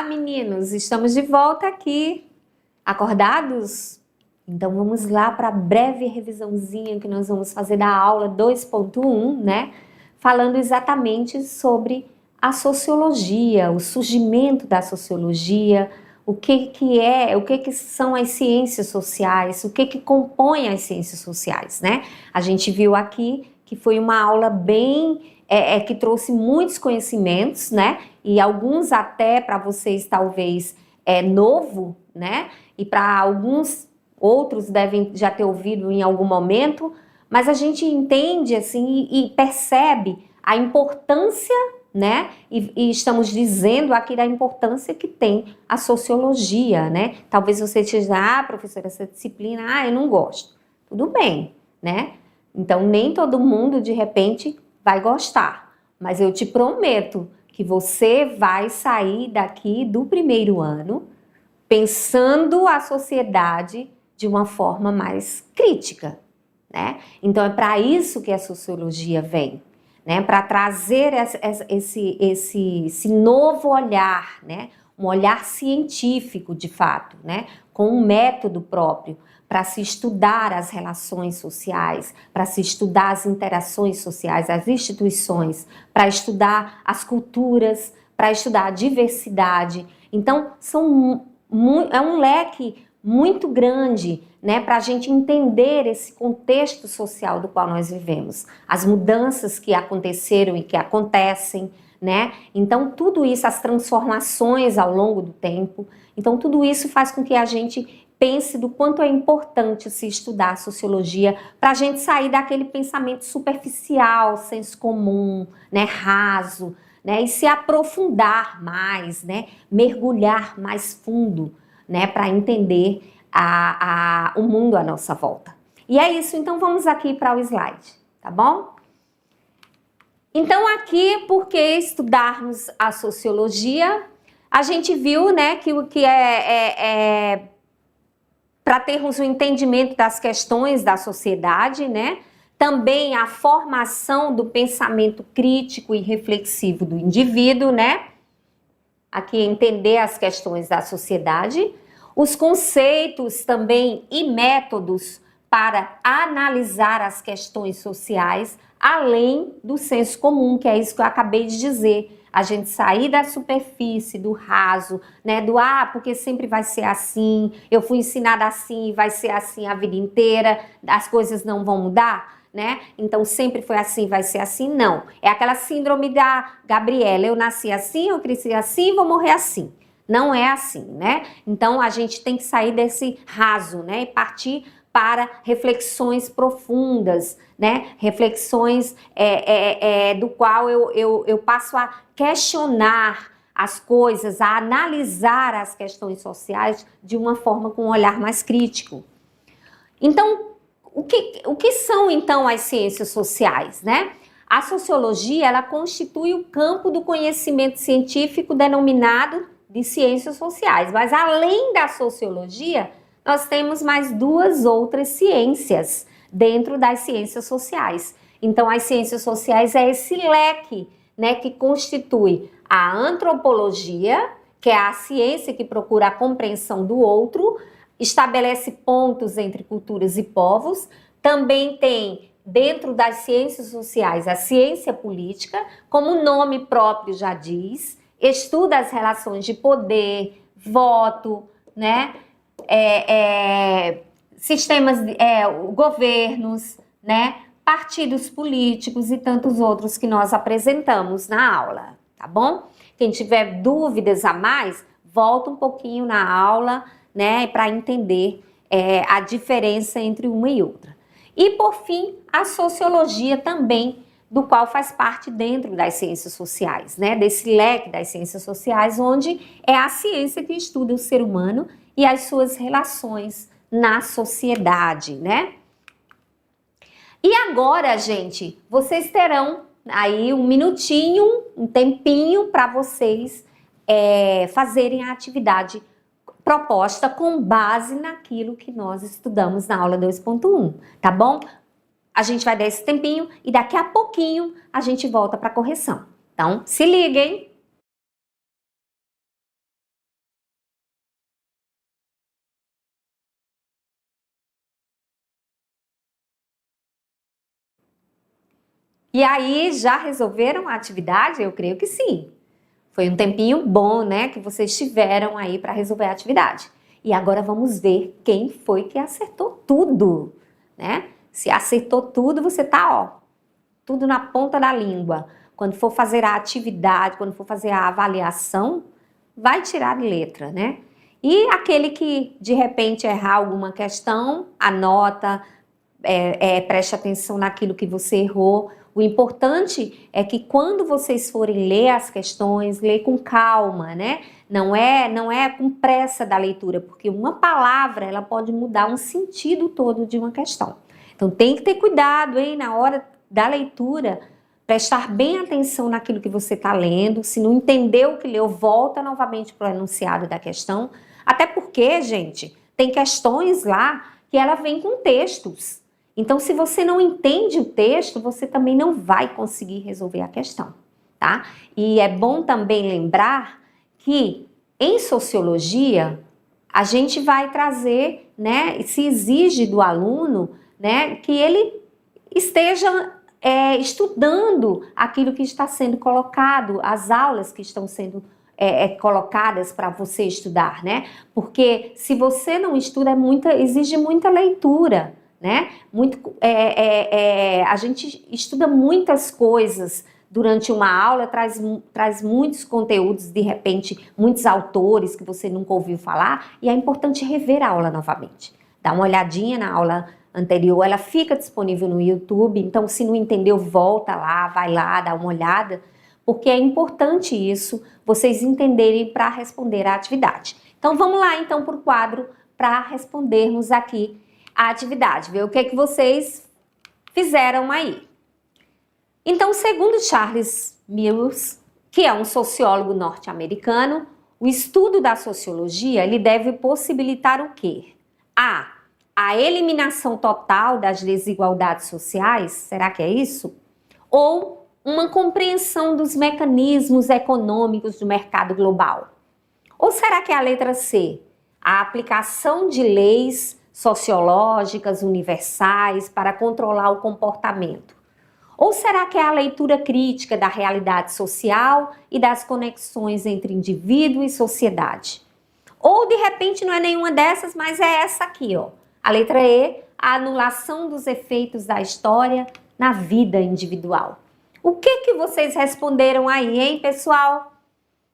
meninos, estamos de volta aqui, acordados? Então vamos lá para a breve revisãozinha que nós vamos fazer da aula 2.1, né? Falando exatamente sobre a sociologia, o surgimento da sociologia, o que são as ciências sociais, o que compõe as ciências sociais, né? A gente viu aqui que foi uma aula bem... que trouxe muitos conhecimentos, né? E alguns até para vocês talvez novo, né? E para alguns outros devem já ter ouvido em algum momento, mas a gente entende assim e percebe a importância, né? E estamos dizendo aqui da importância que tem a sociologia, né? Talvez você esteja, professora, essa disciplina, eu não gosto. Tudo bem, né? Então nem todo mundo de repente vai gostar, mas eu te prometo que você vai sair daqui do primeiro ano pensando a sociedade de uma forma mais crítica, né? Então é para isso que a sociologia vem, né? Para trazer esse novo olhar, né? Um olhar científico de fato, né? Com um método próprio, para se estudar as relações sociais, para se estudar as interações sociais, as instituições, para estudar as culturas, para estudar a diversidade. Então, é um leque muito grande, né, para a gente entender esse contexto social do qual nós vivemos, as mudanças que aconteceram e que acontecem, né? Então, tudo isso, as transformações ao longo do tempo, então tudo isso faz com que a gente pense do quanto é importante se estudar a sociologia para a gente sair daquele pensamento superficial, senso comum, né, raso, né, e se aprofundar mais, né, mergulhar mais fundo, né, para entender o mundo à nossa volta. E é isso, então vamos aqui para o slide, tá bom? Então aqui, porque estudarmos a sociologia, a gente viu, né, que o que para termos um entendimento das questões da sociedade, né? Também a formação do pensamento crítico e reflexivo do indivíduo, né? Aqui entender as questões da sociedade, os conceitos também e métodos para analisar as questões sociais, além do senso comum, que é isso que eu acabei de dizer. A gente sair da superfície, do raso, né, porque sempre vai ser assim, eu fui ensinada assim e vai ser assim a vida inteira, as coisas não vão mudar, né? Então sempre foi assim, vai ser assim, não. É aquela síndrome da Gabriela, eu nasci assim, eu cresci assim, vou morrer assim. Não é assim, né? Então a gente tem que sair desse raso, né, e partir para reflexões profundas, né? Reflexões do qual eu passo a questionar as coisas, a analisar as questões sociais de uma forma com um olhar mais crítico. Então, o que são então as ciências sociais, né? A sociologia, ela constitui o campo do conhecimento científico denominado de ciências sociais, mas além da sociologia, nós temos mais duas outras ciências dentro das ciências sociais. Então, as ciências sociais é esse leque, né, que constitui a antropologia, que é a ciência que procura a compreensão do outro, estabelece pontos entre culturas e povos. Também tem, dentro das ciências sociais, a ciência política, como o nome próprio já diz, estuda as relações de poder, voto, né? Sistemas, governos, né, partidos políticos e tantos outros que nós apresentamos na aula, tá bom? Quem tiver dúvidas a mais, volta um pouquinho na aula, né, para entender a diferença entre uma e outra. E por fim, a sociologia também, do qual faz parte dentro das ciências sociais, né, desse leque das ciências sociais, onde é a ciência que estuda o ser humano e as suas relações na sociedade, né? E agora, gente, vocês terão aí um minutinho, um tempinho para vocês fazerem a atividade proposta com base naquilo que nós estudamos na aula 2.1, tá bom? A gente vai dar esse tempinho e daqui a pouquinho a gente volta para a correção. Então, se liguem! E aí, já resolveram a atividade? Eu creio que sim. Foi um tempinho bom, né, que vocês tiveram aí para resolver a atividade. E agora vamos ver quem foi que acertou tudo, né? Se acertou tudo, você tá, ó, tudo na ponta da língua. Quando for fazer a atividade, quando for fazer a avaliação, vai tirar de letra, né? E aquele que de repente errar alguma questão, anota, preste atenção naquilo que você errou. O importante é que quando vocês forem ler as questões, ler com calma, né? Não é com pressa da leitura, porque uma palavra ela pode mudar um sentido todo de uma questão. Então tem que ter cuidado, hein, na hora da leitura, prestar bem atenção naquilo que você está lendo. Se não entendeu o que leu, volta novamente para o enunciado da questão. Até porque, gente, tem questões lá que ela vem com textos. Então, se você não entende o texto, você também não vai conseguir resolver a questão, tá? E é bom também lembrar que em sociologia a gente vai trazer, né, se exige do aluno, né, que ele esteja estudando aquilo que está sendo colocado, as aulas que estão sendo colocadas para você estudar, né? Porque se você não estuda, exige muita leitura, né? A gente estuda muitas coisas durante uma aula, traz muitos conteúdos, de repente, muitos autores que você nunca ouviu falar, e é importante rever a aula novamente. Dá uma olhadinha na aula anterior, ela fica disponível no YouTube, então se não entendeu, volta lá, vai lá, dá uma olhada, porque é importante isso, vocês entenderem para responder à atividade. Então vamos lá então para o quadro para respondermos aqui a atividade, ver o que é que vocês fizeram aí. Então, segundo Charles Mills, que é um sociólogo norte-americano, o estudo da sociologia ele deve possibilitar o quê? A eliminação total das desigualdades sociais, será que é isso? Ou uma compreensão dos mecanismos econômicos do mercado global? Ou será que é a letra C? A aplicação de leis sociológicas universais para controlar o comportamento? Ou será que é a leitura crítica da realidade social e das conexões entre indivíduo e sociedade? Ou de repente não é nenhuma dessas, mas é essa aqui, ó. A letra E, a anulação dos efeitos da história na vida individual. O que vocês responderam aí, hein, pessoal?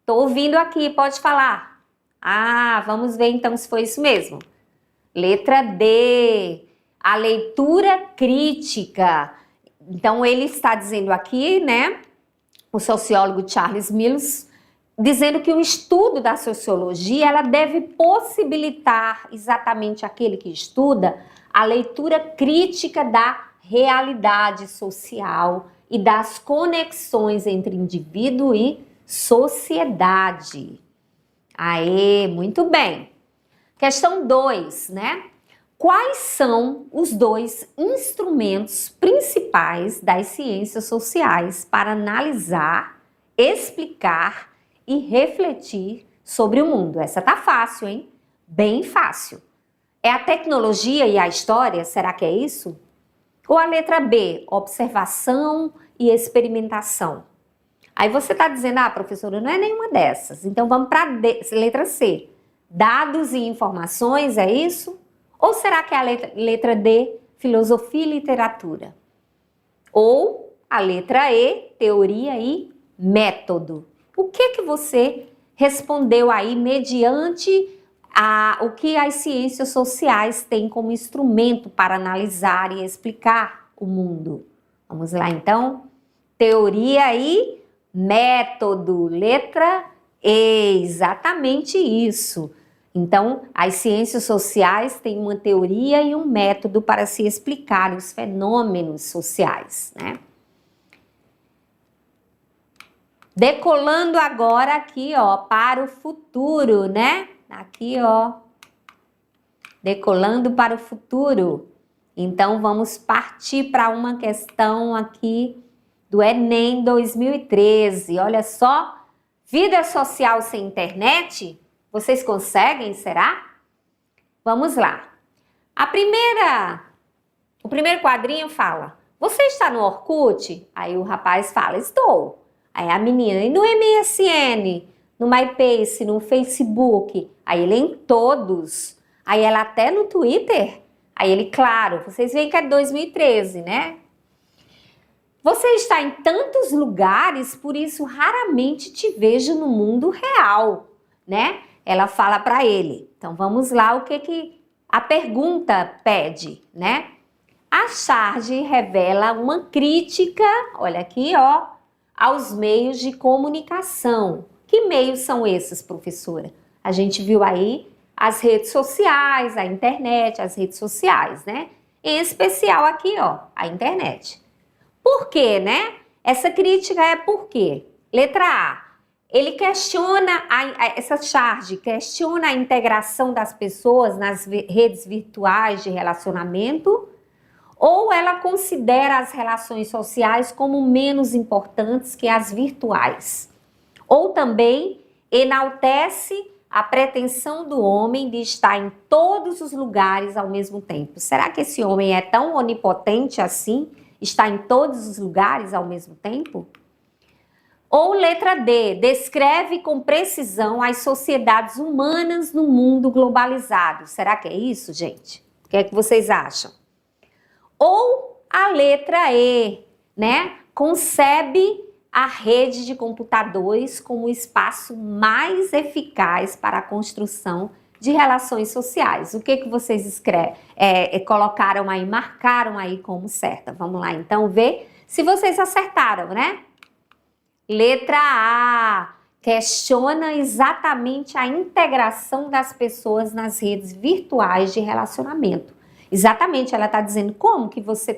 Tô ouvindo aqui, pode falar. Vamos ver então se foi isso mesmo. Letra D, a leitura crítica. Então ele está dizendo aqui, né, o sociólogo Charles Mills, dizendo que o estudo da sociologia ela deve possibilitar exatamente aquele que estuda a leitura crítica da realidade social e das conexões entre indivíduo e sociedade. Aê, muito bem. Questão 2, né? Quais são os dois instrumentos principais das ciências sociais para analisar, explicar e refletir sobre o mundo? Essa tá fácil, hein? Bem fácil. É a tecnologia e a história? Será que é isso? Ou a letra B, observação e experimentação? Aí você está dizendo, professora, não é nenhuma dessas. Então vamos para a letra C. Dados e informações, é isso? Ou será que é a letra D, filosofia e literatura? Ou a letra E, teoria e método? O que você respondeu aí mediante o que as ciências sociais têm como instrumento para analisar e explicar o mundo? Vamos lá então? Teoria e método, letra E, exatamente isso. Então, as ciências sociais têm uma teoria e um método para se explicar os fenômenos sociais, né? Decolando agora aqui, ó, para o futuro, né? Aqui, ó. Decolando para o futuro. Então, vamos partir para uma questão aqui do Enem 2013. Olha só, vida social sem internet? Vocês conseguem, será? Vamos lá. O primeiro quadrinho fala: você está no Orkut? Aí o rapaz fala, estou. Aí a menina, e no MSN, no MySpace, no Facebook? Aí ele em todos. Aí ela até no Twitter? Aí ele, claro, vocês veem que é 2013, né? Você está em tantos lugares, por isso raramente te vejo no mundo real, né? Ela fala para ele. Então vamos lá, o que a pergunta pede, né? A charge revela uma crítica, olha aqui, ó, aos meios de comunicação. Que meios são esses, professora? A gente viu aí as redes sociais, a internet, as redes sociais, né? Em especial aqui, ó, a internet. Por quê, né? Essa crítica é por quê? Letra A. Ele questiona, essa charge questiona a integração das pessoas nas redes virtuais de relacionamento, ou ela considera as relações sociais como menos importantes que as virtuais. Ou também enaltece a pretensão do homem de estar em todos os lugares ao mesmo tempo. Será que esse homem é tão onipotente assim? Está em todos os lugares ao mesmo tempo? Ou letra D, descreve com precisão as sociedades humanas no mundo globalizado. Será que é isso, gente? O que é que vocês acham? Ou a letra E, né? Concebe a rede de computadores como o espaço mais eficaz para a construção de relações sociais. O que vocês colocaram aí, marcaram aí como certa? Vamos lá então ver se vocês acertaram, né? Letra A, questiona exatamente a integração das pessoas nas redes virtuais de relacionamento. Exatamente, ela está dizendo como que você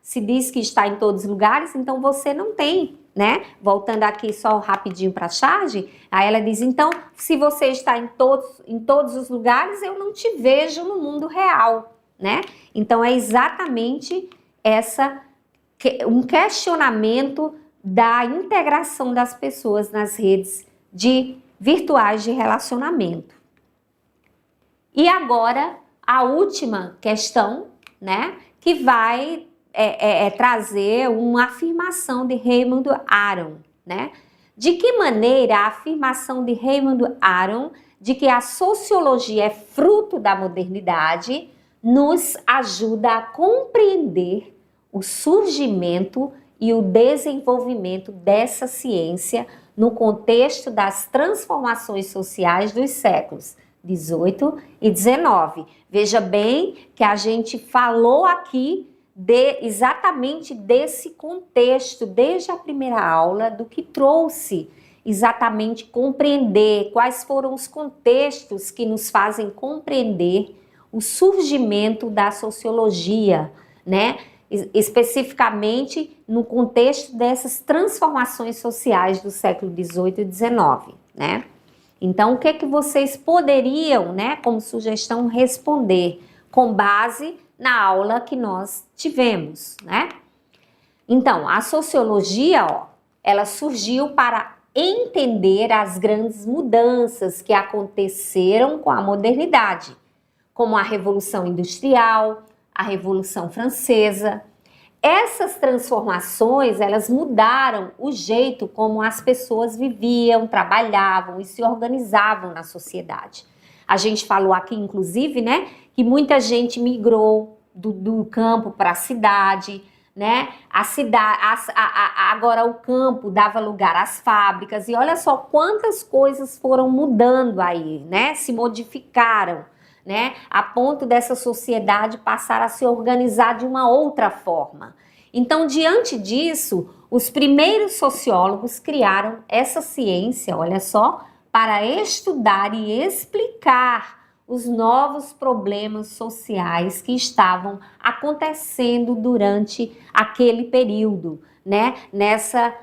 se diz que está em todos os lugares, então você não tem, né? Voltando aqui só rapidinho para a charge, aí ela diz, então, se você está em todos os lugares, eu não te vejo no mundo real, né? Então, é exatamente um questionamento da integração das pessoas nas redes virtuais de relacionamento. E agora, a última questão, né, que vai trazer uma afirmação de Raymond Aron, né? De que maneira a afirmação de Raymond Aron de que a sociologia é fruto da modernidade nos ajuda a compreender o surgimento e o desenvolvimento dessa ciência no contexto das transformações sociais dos séculos 18 e 19. Veja bem que a gente falou aqui exatamente desse contexto, desde a primeira aula, do que trouxe exatamente compreender quais foram os contextos que nos fazem compreender o surgimento da sociologia, né? Especificamente no contexto dessas transformações sociais do século 18 e 19, né? Então, o que é que vocês poderiam, né, como sugestão, responder com base na aula que nós tivemos, né? Então, a sociologia, ó, ela surgiu para entender as grandes mudanças que aconteceram com a modernidade, como a Revolução Industrial, a Revolução Francesa. Essas transformações, elas mudaram o jeito como as pessoas viviam, trabalhavam e se organizavam na sociedade. A gente falou aqui, inclusive, né, que muita gente migrou do campo para a cidade, né? Agora o campo dava lugar às fábricas e olha só quantas coisas foram mudando aí, né? Se modificaram, né? A ponto dessa sociedade passar a se organizar de uma outra forma. Então, diante disso, os primeiros sociólogos criaram essa ciência, olha só, para estudar e explicar os novos problemas sociais que estavam acontecendo durante aquele período, né? Nessa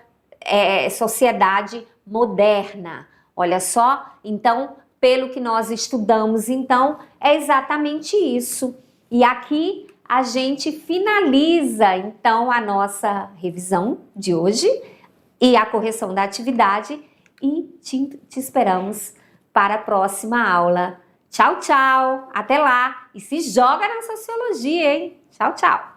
sociedade moderna. Olha só, então, pelo que nós estudamos, então, é exatamente isso. E aqui a gente finaliza, então, a nossa revisão de hoje e a correção da atividade e te esperamos para a próxima aula. Tchau, tchau, até lá e se joga na sociologia, hein? Tchau, tchau.